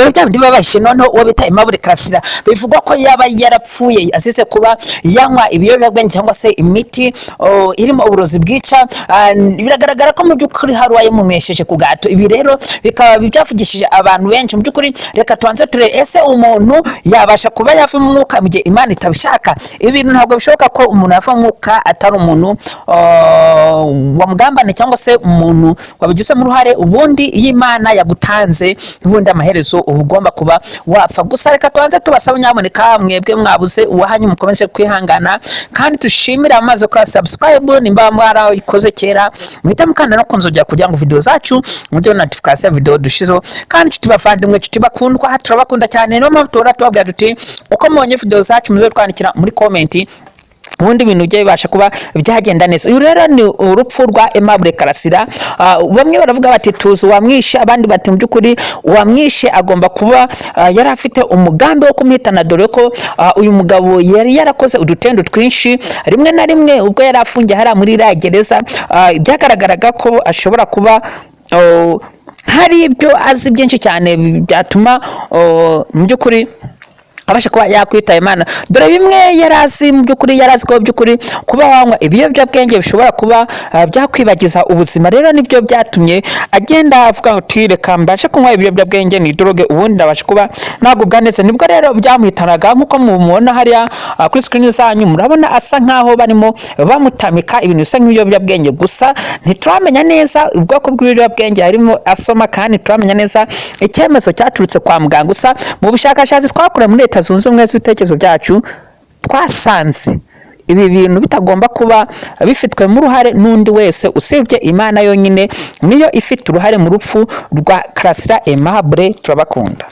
rero byabindi babashe noneho uwo bita Aimable Karasira bivugwa ko yaba yarapfuye asize kuba yanywa ibiyobyabwenge cyangwa se imiti irimo uburozi bwica. Biragaragara ko mu by'ukuri hari uwayimumesheje ku gato. Ibi rero bikaba byavugishije abantu benshi. Mu by'ukuri reka tubanze ture ese umuntu yabasha kuba yava mu mwuka mu gihe Imana itabishaka? Ibi bintu ntabwo bishoboka ko umuntu yava mu mwuka atari umuntu wamugambane cyangwa se umuntu wabigizemo uruhare. Ubundi iyo Imana yagutanze ubundi amaherezo uba ugomba kuba wapfa. Gusa reka tubanze tubasaba nyamuneka mwebwe mwabuze uwahanyu mukomeze kwihangana kandi tushimira amaze kuri subscribe nimba mwarayikoze kera muhita mukanda no kunzogera kugira ngo video zacu mujye notification video dushizo. Kandi tutibafandimwe tutibakundwa turabakunda cyane, no mpamvu tubabwira tuti uko mubonye video zacu muze twandikira muri comment ubundi ibintu ujye bibasha kuba byagenda neza. Uyu rero ni urupfu rwa Aimable Karasira. Bamwe baravuga bati tuzi wamwishe, abandi bati mu by'ukuri wamwishe agomba kuba yari afite umugambi wo kumhitana, dore ko uyu mugabo yari yarakoze udutendo twinshi. Rimwe na rimwe ubwo yari afungiye hari muri iriya gereza byagaragaraga ko ashobora kuba hari ibyo azi byinshi cyane byatuma mu by'ukuri abasha kuba yakwita Imana. Dore bimwe yarazi mu by'ukuri, yarazi ko by'ukuri kuba wanywa ibiyobyabwenge bishobora kuba byakwibagiza ubuzima. Rero nibyo byatumye agenda avuga ati reka mbashe kunywa ibiyobyabwenge ni droge ubundi ndabasha kuba nagubwa neza. Nibwo rero byamuhitanaga nkuko mubona hariya kuri screen zanyu murabona asa nkaho barimo bamutamika ibintu bisa nk'ibiyobyabwenge. Gusa ntituramenya neza ubwoko bw'ibiyobyabwenge harimo asoma, kandi turamenya neza icyemezo cyaturutse kwa muganga. Gusa mu bushakashatsi twakora muri Leta Zunze Ubumwe z'ibitekerezo byacu twasanze ibi bintu bitagomba kuba bifitwemo uruhare n'undi wese usibye Imana yonyine niyo ifite uruhare mu rupfu rwa Karasira Aimable. Turabakunda.